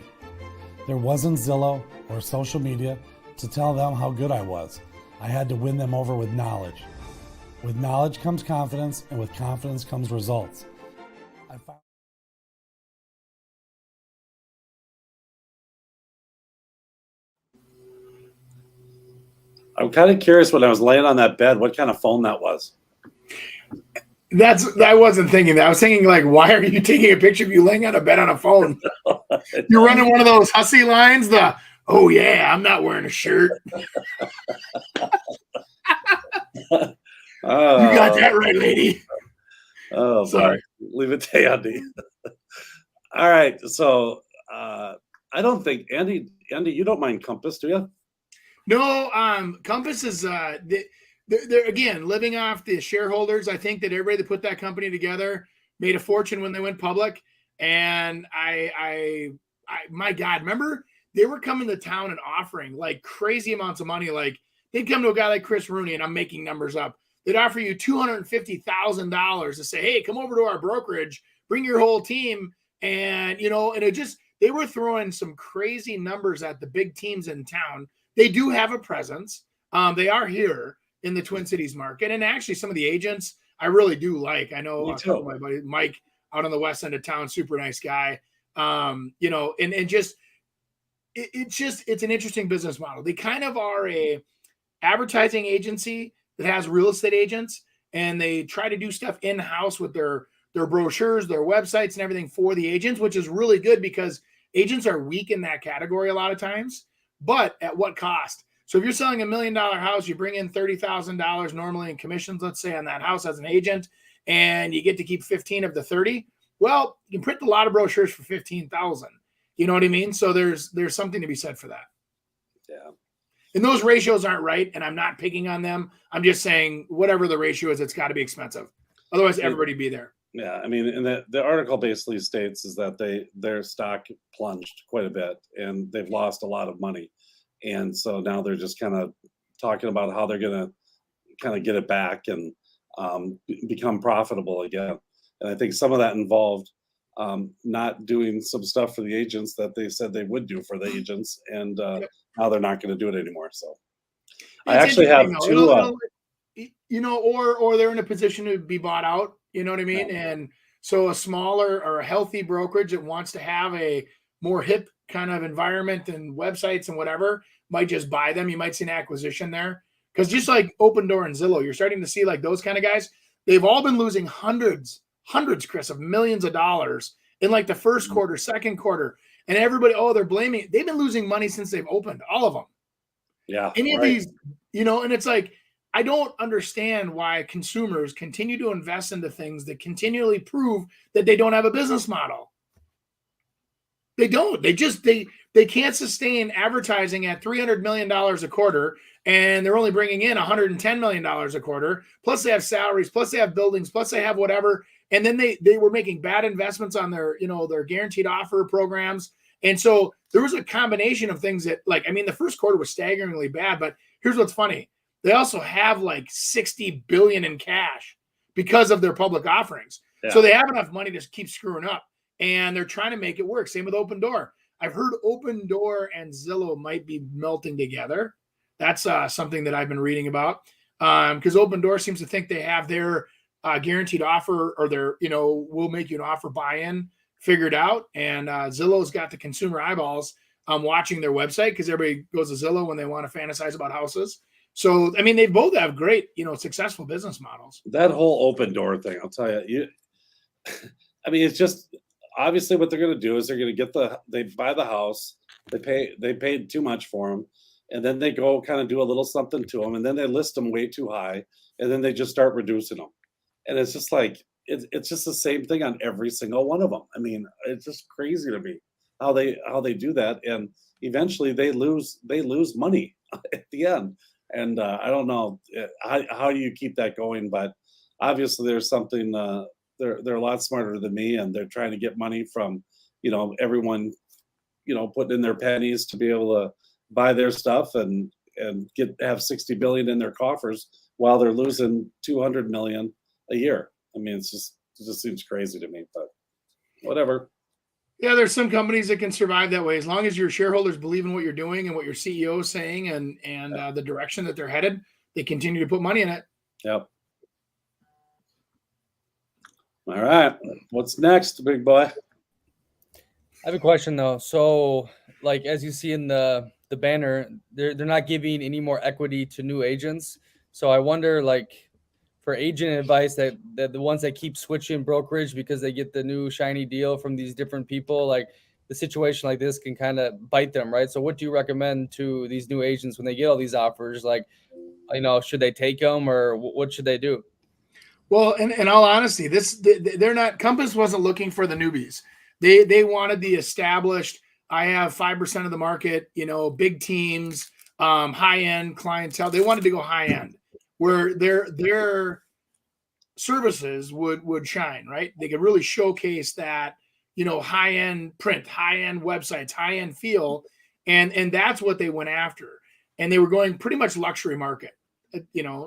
There wasn't Zillow or social media to tell them how good I was. I had to win them over with knowledge. With knowledge comes confidence, and with confidence comes results. I'm kind of curious when I was laying on that bed, what kind of phone that was. I wasn't thinking that. I was thinking, like, why are you taking a picture of you laying on a bed on a phone? You're running one of those hussy lines, oh yeah, I'm not wearing a shirt. You got that right, lady. Oh, sorry. Leave it to Andy. All right. So I don't think Andy, you don't mind Compass, do you? No, Compass is they're again living off the shareholders. I think that everybody that put that company together made a fortune when they went public. And I my God, remember they were coming to town and offering like crazy amounts of money. Like they'd come to a guy like Chris Rooney, and I'm making numbers up. They'd offer you $250,000 to say, hey, come over to our brokerage, bring your whole team. And, and they were throwing some crazy numbers at the big teams in town. They do have a presence. They are here in the Twin Cities market. And actually some of the agents I really do like. I know a couple of my buddies, Mike out on the west end of town, super nice guy. It's an interesting business model. They kind of are a advertising agency that has real estate agents, and they try to do stuff in-house with their brochures, their websites, and everything for the agents, which is really good because agents are weak in that category a lot of times. But at what cost? So if you're selling $1 million house, you bring in $30,000 normally in commissions, let's say, on that house as an agent, and you get to keep 15 of the 30. Well, you can print a lot of brochures for 15,000. You know what I mean? So there's something to be said for that. Yeah. And those ratios aren't right, and I'm not picking on them. I'm just saying whatever the ratio is, it's got to be expensive. Otherwise, everybody be there. Yeah, I mean, and the article basically states is that their stock plunged quite a bit, and they've lost a lot of money, and so now they're just kind of talking about how they're going to kind of get it back and become profitable again. And I think some of that involved not doing some stuff for the agents that they said they would do for the agents, and now they're not going to do it anymore. So I actually have two, or they're in a position to be bought out. You know what I mean? Yeah. And so a smaller or a healthy brokerage that wants to have a more hip kind of environment and websites and whatever might just buy them. You might see an acquisition there. Because just like Open Door and Zillow, you're starting to see like those kind of guys, they've all been losing hundreds, Chris, of millions of dollars in like the first quarter, second quarter. And everybody, they're blaming it. They've been losing money since they've opened, all of them. Yeah. Any of these, and it's like, I don't understand why consumers continue to invest into things that continually prove that they don't have a business model. They don't. They can't sustain advertising at $300 million a quarter, and they're only bringing in $110 million a quarter. Plus they have salaries, plus they have buildings, plus they have whatever. And then they were making bad investments on their guaranteed offer programs. And so there was a combination of things that, the first quarter was staggeringly bad, but here's what's funny. They also have like $60 billion in cash because of their public offerings. Yeah. So they have enough money to keep screwing up, and they're trying to make it work. Same with Open Door. I've heard Open Door and Zillow might be melting together. That's something that I've been reading about, because Open Door seems to think they have their guaranteed offer, or their, we'll make you an offer buy-in figured out. And Zillow's got the consumer eyeballs watching their website, because everybody goes to Zillow when they want to fantasize about houses. So, they both have great, successful business models. That whole Open Door thing, I'll tell you, it's just obviously what they're going to do is they're going to they buy the house, they paid too much for them, and then they go kind of do a little something to them, and then they list them way too high, and then they just start reducing them. And it's just like it's just the same thing on every single one of them. I mean, it's just crazy to me how they do that, and eventually they lose money at the end. And I don't know how you keep that going, but obviously there's something. They're a lot smarter than me, and they're trying to get money from everyone, putting in their pennies to be able to buy their stuff and have 60 billion in their coffers while they're losing 200 million a year. I mean, it just seems crazy to me, but whatever. Yeah, there's some companies that can survive that way as long as your shareholders believe in what you're doing and what your CEO is saying and the direction that they're headed. They continue to put money in it. Yep. All right, what's next, big boy? I have a question though. So, like as you see in the banner, they're not giving any more equity to new agents. So I wonder, like, for agent advice that the ones that keep switching brokerage because they get the new shiny deal from these different people, like the situation like this can kind of bite them, right? So what do you recommend to these new agents when they get all these offers? Like, should they take them or what should they do? Well, in all honesty, they're not. Compass wasn't looking for the newbies. They wanted the established. I have 5% of the market. Big teams, high end clientele. They wanted to go high end, where their services would shine. Right? They could really showcase that high end print, high end websites, high end feel, and that's what they went after. And they were going pretty much luxury market.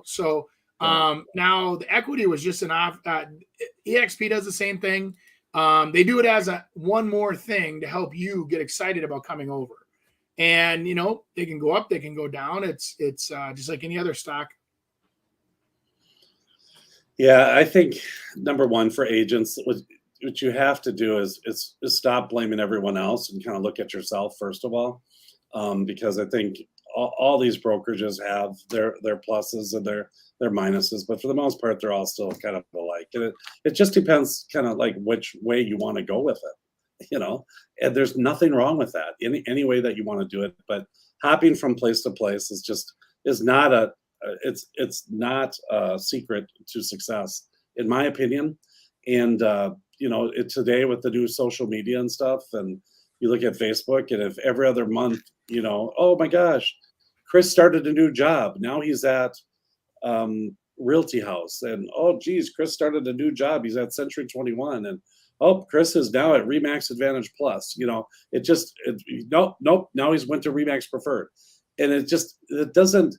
So. Now the equity was just an off. EXP does the same thing. They do it as one more thing to help you get excited about coming over. And they can go up, they can go down. It's just like any other stock. Yeah, I think number one for agents, what you have to do is stop blaming everyone else and kind of look at yourself first of all, because I think all these brokerages have their pluses and their minuses, but for the most part, they're all still kind of alike. And it just depends kind of like which way you want to go with it, and there's nothing wrong with that. Any way that you want to do it, but hopping from place to place is not a secret to success, in my opinion. And, today with the new social media and stuff, and you look at Facebook, and if every other month, oh my gosh, Chris started a new job. Now he's at Realty House, and oh geez, Chris started a new job. He's at Century 21, and oh, Chris is now at Remax Advantage Plus. Nope. Now he's went to Remax Preferred, and it doesn't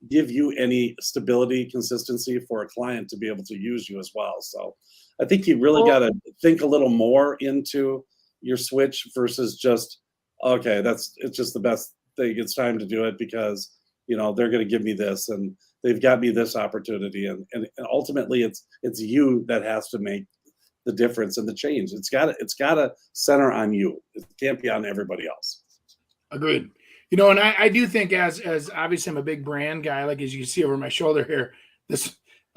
give you any stability, consistency for a client to be able to use you as well. So I think you really got to think a little more into your switch versus just, okay, it's just the best thing. It's time to do it because, they're going to give me this and they've got me this opportunity. And ultimately it's you that has to make the difference and the change. It's got to center on you. It can't be on everybody else. Agreed. And I do think as obviously I'm a big brand guy, like as you can see over my shoulder here,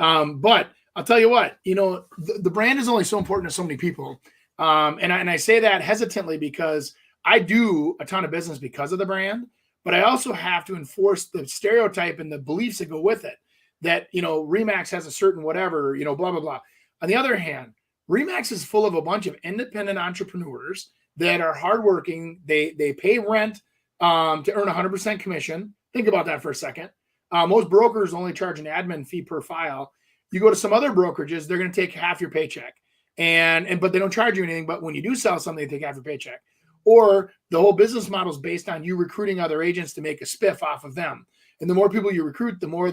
but I'll tell you what, the brand is only so important to so many people. And I say that hesitantly because I do a ton of business because of the brand, but I also have to enforce the stereotype and the beliefs that go with it that, Remax has a certain whatever, blah, blah, blah. On the other hand, Remax is full of a bunch of independent entrepreneurs that are hardworking. They pay rent to earn 100% commission. Think about that for a second. Most brokers only charge an admin fee per file. You go to some other brokerages, they're going to take half your paycheck, but they don't charge you anything. But when you do sell something, they take half your paycheck. Or the whole business model is based on you recruiting other agents to make a spiff off of them. And the more people you recruit, the more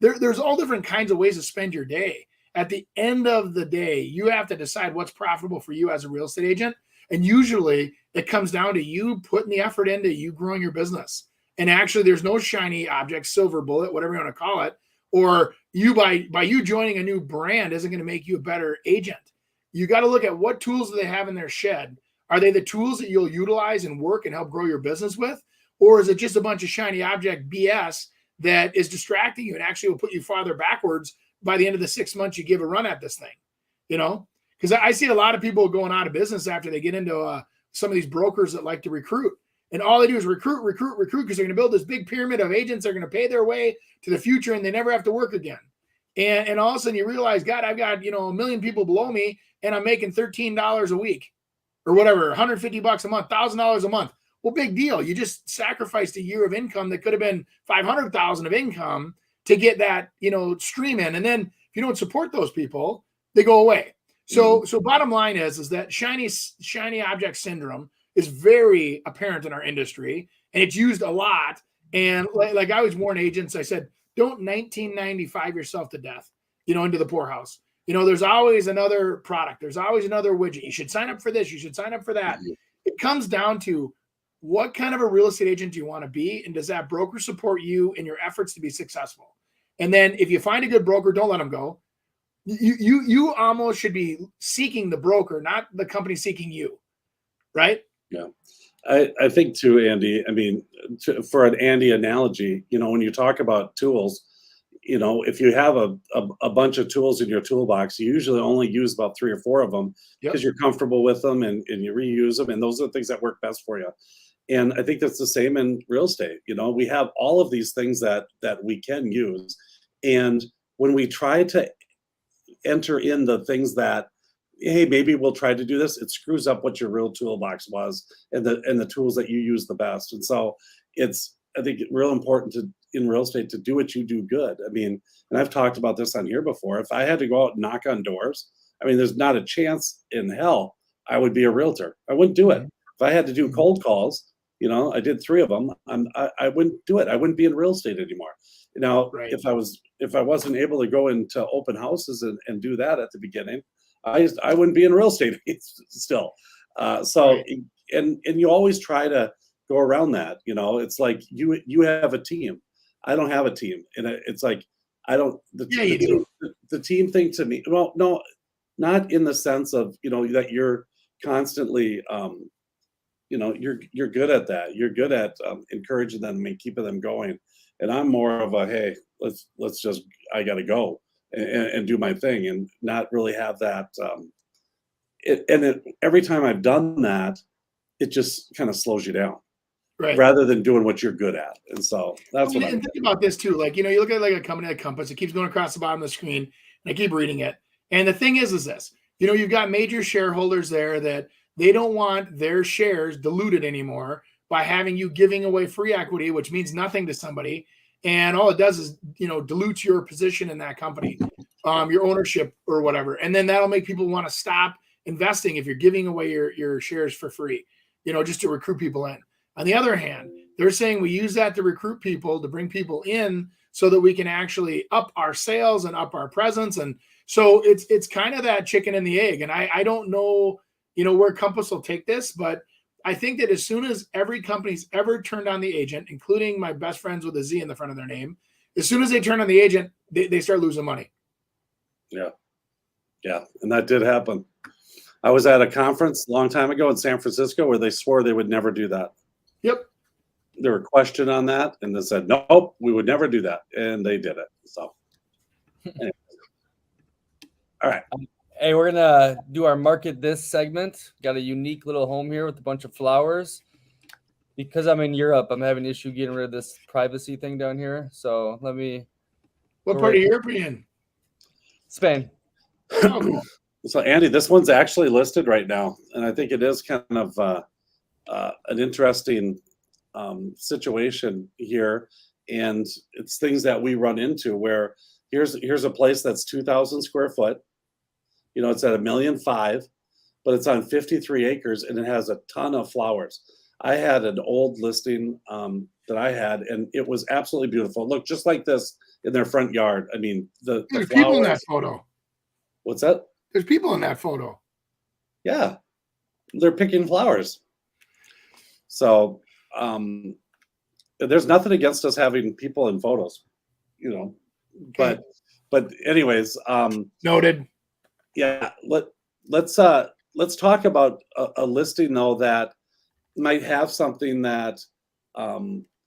there's all different kinds of ways to spend your day. At the end of the day, you have to decide what's profitable for you as a real estate agent. And usually it comes down to you putting the effort into you growing your business. And actually there's no shiny object, silver bullet, whatever you want to call it, or you by you joining a new brand isn't going to make you a better agent. You got to look at what tools do they have in their shed. Are they the tools that you'll utilize and work and help grow your business with? Or is it just a bunch of shiny object BS that is distracting you and actually will put you farther backwards by the end of the 6 months you give a run at this thing? Because I see a lot of people going out of business after they get into some of these brokers that like to recruit. And all they do is recruit because they're going to build this big pyramid of agents that are going to pay their way to the future and they never have to work again. And all of a sudden you realize, God, I've got, a million people below me and I'm making $13 a week or whatever, $150 a month, $1,000 a month. Well, big deal. You just sacrificed a year of income that could have been 500,000 of income to get that, stream in. And then if you don't support those people, they go away. So bottom line is that shiny object syndrome is very apparent in our industry, and it's used a lot. And like I always warn agents, I said, don't 1995 yourself to death, into the poorhouse. There's always another product. There's always another widget. You should sign up for this. You should sign up for that. It comes down to what kind of a real estate agent do you want to be? And does that broker support you in your efforts to be successful? And then if you find a good broker, don't let them go. You almost should be seeking the broker, not the company seeking you. Right? Yeah. I think too, Andy, I mean, for an Andy analogy, when you talk about tools, if you have a bunch of tools in your toolbox, you usually only use about 3 or 4 of them because you're comfortable with them and you reuse them. And those are the things that work best for you. And I think that's the same in real estate. We have all of these things that we can use. And when we try to enter in the things that, hey, maybe we'll try to do this, it screws up what your real toolbox was and the tools that you use the best. And so it's, I think, real important in real estate to do what you do good. I mean, and I've talked about this on here before. If I had to go out and knock on doors, I mean, there's not a chance in hell I would be a realtor. I wouldn't do it. If I had to do cold calls, I did 3 of them. I wouldn't do it. I wouldn't be in real estate anymore. Now, if I wasn't able to go into open houses and do that at the beginning, I wouldn't be in real estate still. And you always try to go around that. It's like you have a team. I don't have a team, and it's like the team thing to me. Well, no, not in the sense of that you're constantly you're good at that. You're good at encouraging them and keeping them going. And I'm more of a, hey, let's just, I got to go and do my thing and not really have that. Every time I've done that, it just kind of slows you down, rather than doing what you're good at. And so that's what I think about this too. Like, you look at like a company like Compass, it keeps going across the bottom of the screen and I keep reading it. And the thing is this, you've got major shareholders there that they don't want their shares diluted anymore by having you giving away free equity, which means nothing to somebody. And all it does is, dilutes your position in that company, your ownership or whatever. And then that'll make people want to stop investing if you're giving away your shares for free, just to recruit people in. On the other hand, they're saying we use that to recruit people, to bring people in so that we can actually up our sales and up our presence. And so it's kind of that chicken and the egg. And I don't know, where Compass will take this, but I think that as soon as every company's ever turned on the agent, including my best friends with a Z in the front of their name, as soon as they turn on the agent, they start losing money. Yeah. And that did happen. I was at a conference a long time ago in San Francisco where they swore they would never do that. Yep. There were questions on that, and they said, nope, we would never do that. And they did it. So, anyway. All right. Hey, we're going to do our market this segment. Got a unique little home here with a bunch of flowers. Because I'm in Europe, I'm having an issue getting rid of this privacy thing down here. So let me. What part of Europe are you in? Spain. Oh, cool. So, Andy, this one's actually listed right now. And I think it is kind of an interesting situation here. And it's things that we run into where here's a place that's 2,000 square foot. It's at $1.5 million, but it's on 53 acres and it has a ton of flowers. I had an old listing that I had, and it was absolutely beautiful. It looked just like this in their front yard. I mean, the There's flowers. people in that photo. What's that? There's people in that photo. Yeah, they're picking flowers. So there's nothing against us having people in photos, but anyways, noted. Yeah, let's talk about a listing though that might have something that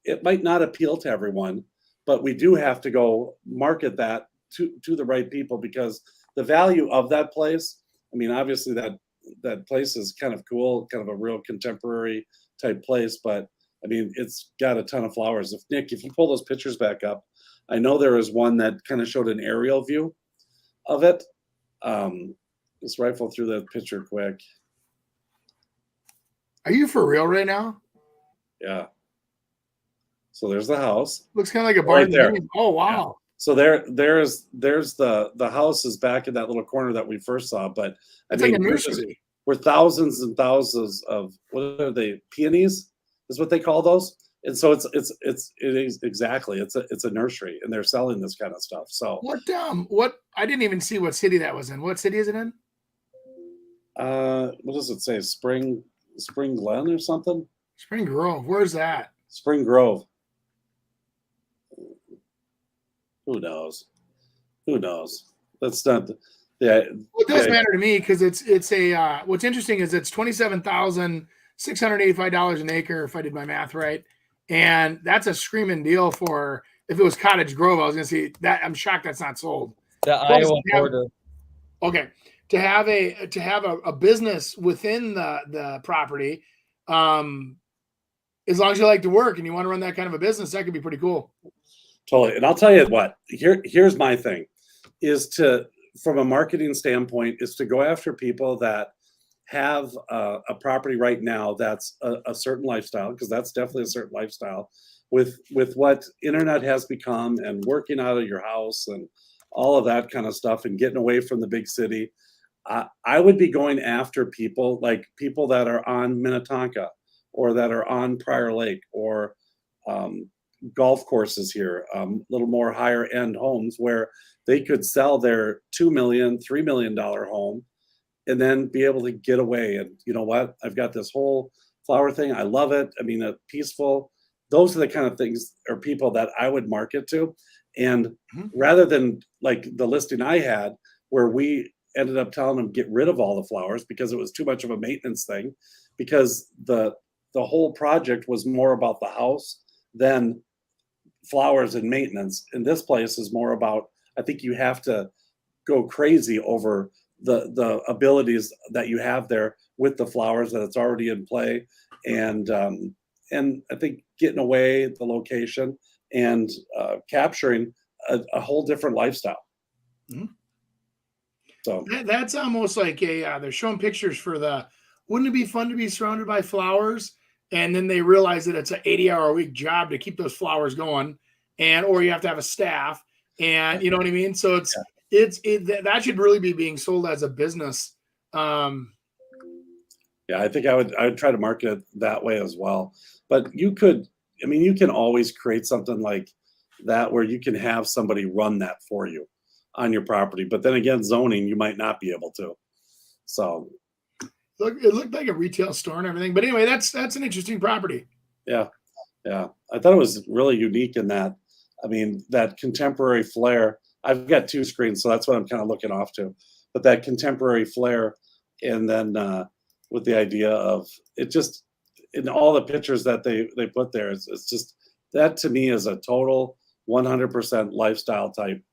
it might not appeal to everyone, but we do have to go market that to the right people because the value of that place. I mean, obviously that place is kind of cool, kind of a real contemporary type place, but I mean, it's got a ton of flowers. If you pull those pictures back up, I know there was one that kind of showed an aerial view of it. Let's rifle through that picture quick. Are you for real right now? Yeah. So there's the house. Looks kind of like a barn Right there. Oh, wow. Yeah. So there's the house is back in that little corner that we first saw, but I It's mean, like a nursery. we're thousands and thousands of, what are they, peonies is what they call those. And so it is exactly, it's a nursery, and they're selling this kind of stuff. So What I didn't even see what city that was in. What city is it in? what does it say? Spring Glen or something? Spring Grove. Where's that? Spring Grove. Who knows? That's not Well, it does matter to me because it's a what's interesting is it's $27,685 an acre if I did my math right, and that's a screaming deal for if it was Cottage Grove. I was going to say that. I'm shocked that's not sold. The Iowa border. Okay, to have a business within the property, as long as you like to work and you want to run that kind of a business, that could be pretty cool. Totally. And I'll tell you what, here's my thing is from a marketing standpoint, is to go after people that have a property right now that's a certain lifestyle, because that's definitely a certain lifestyle with what internet has become and working out of your house and all of that kind of stuff and getting away from the big city. I would be going after people that are on Minnetonka or that are on Prior Lake or golf courses here, little more higher end homes where they could sell their $2 million, $3 million home and then be able to get away. And you know what? I've got this whole flower thing. I love it. I mean, peaceful. Those are the kind of things or people that I would market to. And rather than like the listing I had where we ended up telling them get rid of all the flowers because it was too much of a maintenance thing, because the whole project was more about the house than flowers and maintenance. And this place is more about, I think you have to go crazy over the abilities that you have there with the flowers that it's already in play. And I think getting away the location and capturing a whole different lifestyle. Mm-hmm. So that's almost like they're showing pictures for wouldn't it be fun to be surrounded by flowers? And then they realize that it's an 80-hour-a-week job to keep those flowers going, or you have to have a staff, and you know what I mean. So that should really be being sold as a business. Yeah, I think I would try to market it that way as well. But you can always create something like that where you can have somebody run that for you on your property. But then again, zoning, you might not be able to. So. It looked like a retail store and everything, but anyway, that's an interesting property. Yeah. I thought it was really unique in that. I mean, that contemporary flair. I've got two screens, so that's what I'm kind of looking off to. But that contemporary flair, and then with the idea of it, just in all the pictures that they put there, it's just that to me is a total 100% lifestyle type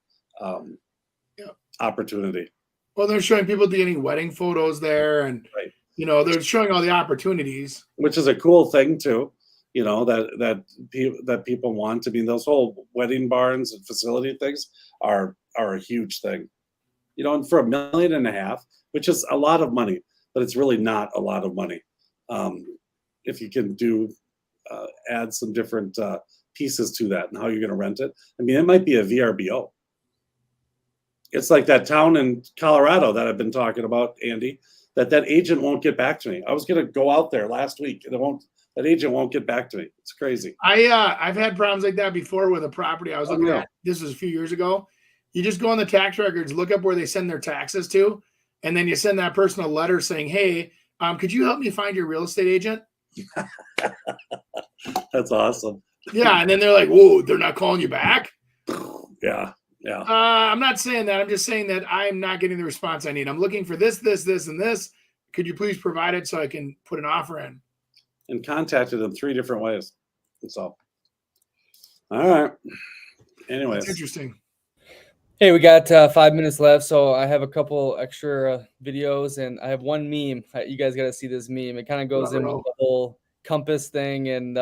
opportunity. Well, they're showing people getting wedding photos there, and right. They're showing all the opportunities, which is a cool thing too. That people want. I mean, those whole wedding barns and facility things are a huge thing. And for $1.5 million, which is a lot of money, but it's really not a lot of money. If you can add some different pieces to that and how you're going to rent it. I mean, it might be a VRBO. It's like that town in Colorado that I've been talking about, Andy, that agent won't get back to me. I was going to go out there last week and that agent won't get back to me. It's crazy. I've had problems like that before with a property I was looking at. This was a few years ago. You just go on the tax records, look up where they send their taxes to, and then you send that person a letter saying, hey, could you help me find your real estate agent? That's awesome. Yeah. And then they're like, whoa, they're not calling you back? Yeah. I'm not saying that. I'm just saying that I'm not getting the response I need. I'm looking for this, and this. Could you please provide it so I can put an offer in? And contacted them 3 different ways. That's all. All right. Anyways. That's interesting. Hey, we got 5 minutes left, so I have a couple extra videos, and I have one meme. You guys got to see this meme. It kind of goes in with the whole Compass thing and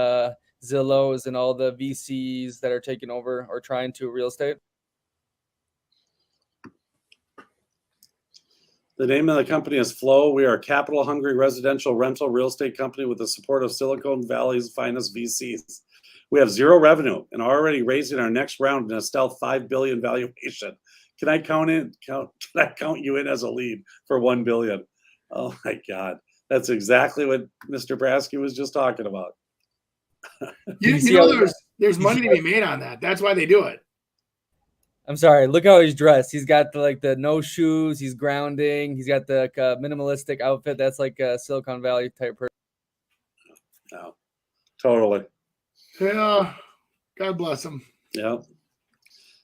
Zillows and all the VCs that are taking over or trying to real estate? The name of the company is Flow. We are a capital-hungry residential rental real estate company with the support of Silicon Valley's finest VCs. We have zero revenue and are already raising our next round in a stealth $5 billion valuation. Can I count you in as a lead for $1 billion? Oh my God, that's exactly what Mr. Brasky was just talking about. You know, there's money to be made on that. That's why they do it. I'm sorry. Look how he's dressed. He's got the no shoes. He's grounding. He's got the minimalistic outfit. That's like a Silicon Valley type person. No, totally. Yeah. God bless them. Yeah.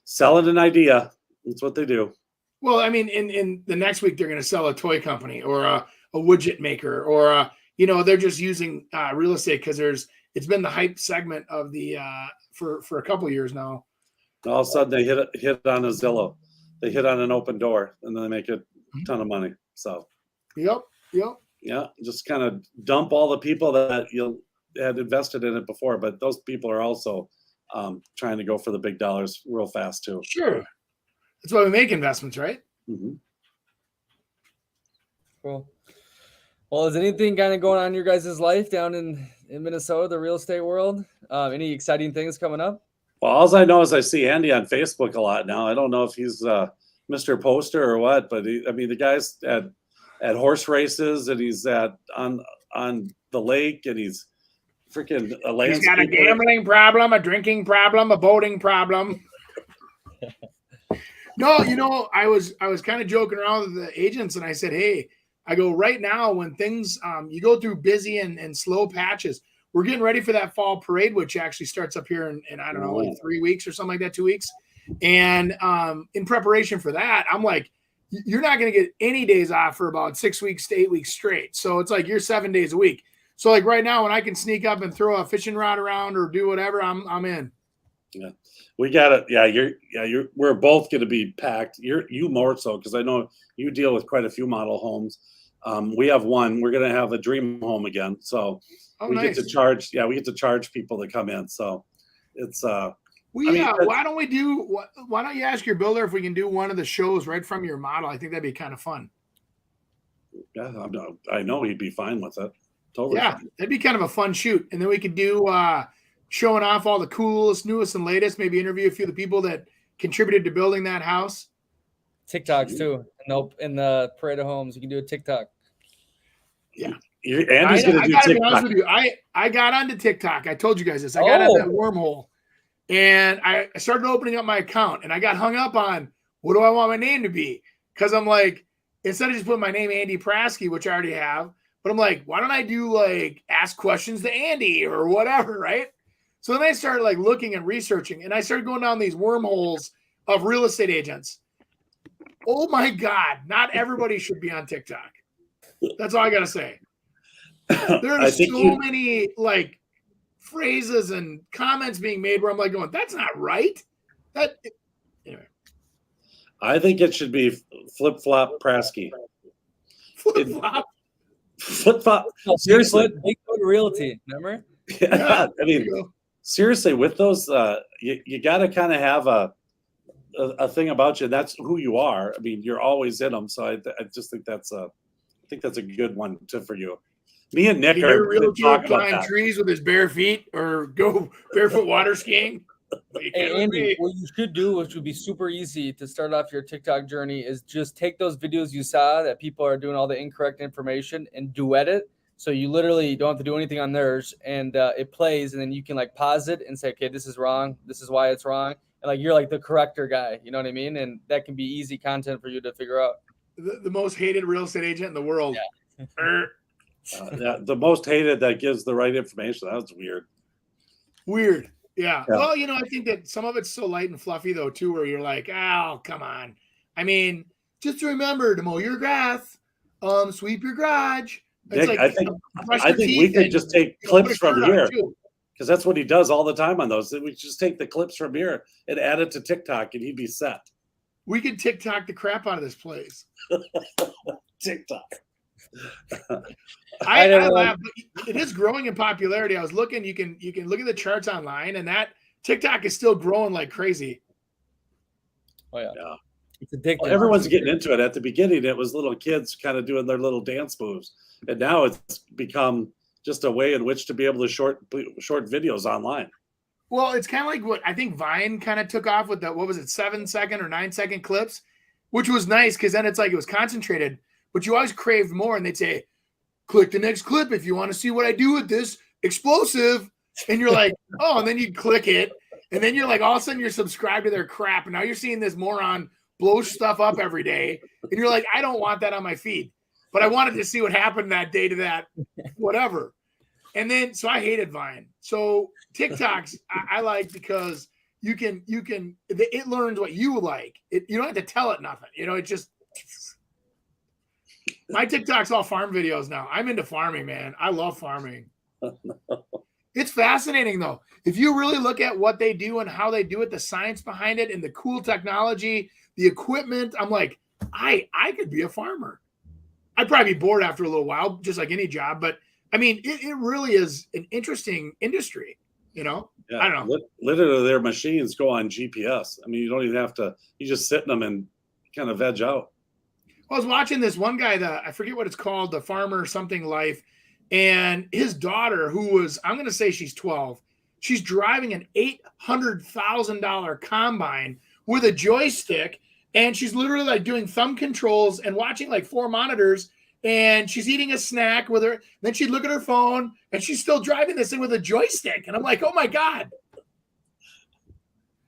Selling an idea. That's what they do. Well, I mean, in the next week, they're going to sell a toy company or a widget maker or, they're just using real estate because it's been the hype segment of the for a couple of years now. All of a sudden, they hit on a Zillow. They hit on an open door, and then they make a ton of money. So, yep. Yeah, just kind of dump all the people that you had invested in it before, but those people are also trying to go for the big dollars real fast too. Sure, that's why we make investments, right? Mm-hmm. Cool. Well, is anything kind of going on in your guys' life down in Minnesota, the real estate world? Any exciting things coming up? Well, all I know is I see Andy on Facebook a lot now. I don't know if he's Mr. Poster or what, but the guy's at horse races and he's on the lake and he's freaking a landscaper. He's got a gambling problem, a drinking problem, a boating problem. No, I was kind of joking around with the agents and I said, hey, I go right now when things you go through busy and slow patches. We're getting ready for that fall parade, which actually starts up here in I don't know, like 3 weeks or something like that, 2 weeks. And in preparation for that, I'm like, you're not going to get any days off for about 6 weeks to 8 weeks straight. So it's like you're 7 days a week. So like right now, when I can sneak up and throw a fishing rod around or do whatever, I'm in. Yeah, we got it. Yeah, we're both going to be packed. You more so because I know you deal with quite a few model homes. We have one. We're going to have a dream home again. So we nice. get to charge. Yeah, we get to charge people to come in. So it's why don't you ask your builder if we can do one of the shows right from your model? I think that'd be kind of fun. Yeah, I know he'd be fine with it. Totally. Yeah, that'd be kind of a fun shoot. And then we could do showing off all the coolest, newest, and latest. Maybe interview a few of the people that contributed to building that house. TikToks too. In the parade of homes, you can do a TikTok. Yeah. Andy's going to do TikTok. Be honest with you. I got onto TikTok. I told you guys this. I got on that wormhole. And I started opening up my account. And I got hung up on, what do I want my name to be? Because I'm like, instead of just putting my name, Andy Prasky, which I already have, but I'm like, why don't I do like ask questions to Andy or whatever, right? So then I started like looking and researching. And I started going down these wormholes of real estate agents. Oh my God, not everybody should be on TikTok. That's all I got to say. There's so many like phrases and comments being made where I'm like going, that's not right. Anyway. I think it should be flip-flop Prasky. Flip-flop? Flip-flop. Seriously. Bigfoot Realty, remember? Yeah, seriously, with those, you got to kind of have a thing about you. That's who you are. I mean, you're always in them. So I just think that's a good one for you. Me and Nick are talking about that. Trees with his bare feet or go barefoot water skiing. Hey, Andy, what you should do, which would be super easy to start off your TikTok journey, is just take those videos you saw that people are doing all the incorrect information and duet it. So you literally don't have to do anything on theirs, and it plays, and then you can like pause it and say, okay, this is wrong. This is why it's wrong. And like you're like the corrector guy, you know what I mean? And that can be easy content for you to figure out. The most hated real estate agent in the world. Yeah. The most hated that gives the right information. That's weird. Weird. Yeah. Well, I think that some of it's so light and fluffy though, too, where you're like, oh, come on. I mean, just remember to mow your grass, sweep your garage. Nick, I think we could just take clips from here because that's what he does all the time on those. We just take the clips from here and add it to TikTok and he'd be set. We could TikTok the crap out of this place. TikTok. I never laugh, but it is growing in popularity. I was looking, you can look at the charts online, and that TikTok is still growing like crazy. Oh yeah. Yeah. It's addictive. Well, everyone's getting into it. At the beginning, it was little kids kind of doing their little dance moves, and now it's become just a way in which to be able to short videos online. Well, it's kind of like what I think Vine kind of took off with the, what was it, 7-second or 9-second clips, which was nice because then it's like it was concentrated, but you always craved more. And they'd say, click the next clip if you want to see what I do with this explosive. And you're like, oh, and then you'd click it. And then you're like, all of a sudden you're subscribed to their crap. And now you're seeing this moron blow stuff up every day. And you're like, I don't want that on my feed. But I wanted to see what happened that day to that, whatever. And then, so I hated Vine. So TikToks I like because it learns what you like. You don't have to tell it nothing. It just, my TikTok's all farm videos now. I'm into farming, man. I love farming. It's fascinating though. If you really look at what they do and how they do it, the science behind it and the cool technology, the equipment, I'm like, I could be a farmer. I'd probably be bored after a little while, just like any job. But I mean, it really is an interesting industry, Yeah, I don't know. Literally, their machines go on GPS. I mean, you don't even have to. You just sit in them and kind of veg out. I was watching this one guy, I forget what it's called, the Farmer Something Life, and his daughter, who was, I'm going to say she's 12, she's driving an $800,000 combine with a joystick, and she's literally like doing thumb controls and watching like 4 monitors. And she's eating a snack with her. Then she'd look at her phone, and she's still driving this thing with a joystick. And I'm like, oh my God.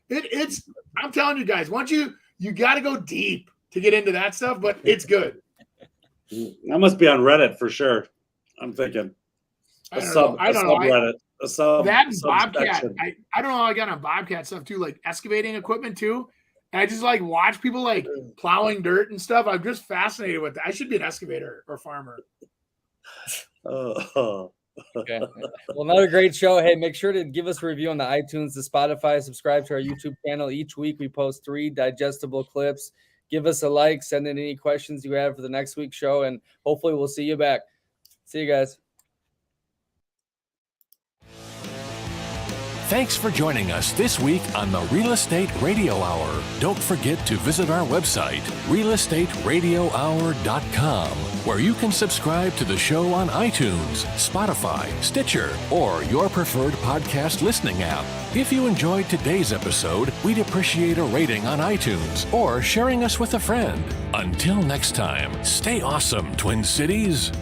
I'm telling you guys, once you got to go deep to get into that stuff, but it's good. That must be on Reddit for sure. I'm thinking. I don't know. Subreddit. That and Bobcat. I don't know how I got on Bobcat stuff too, like excavating equipment too. And I just like watch people like plowing dirt and stuff. I'm just fascinated with that. I should be an excavator or farmer. Okay. Well, another great show. Hey, make sure to give us a review on the iTunes, the Spotify, subscribe to our YouTube channel. Each week we post 3 digestible clips. Give us a like, send in any questions you have for the next week's show, and hopefully we'll see you back. See you guys. Thanks for joining us this week on the Real Estate Radio Hour. Don't forget to visit our website, realestateradiohour.com, where you can subscribe to the show on iTunes, Spotify, Stitcher, or your preferred podcast listening app. If you enjoyed today's episode, we'd appreciate a rating on iTunes or sharing us with a friend. Until next time, stay awesome, Twin Cities.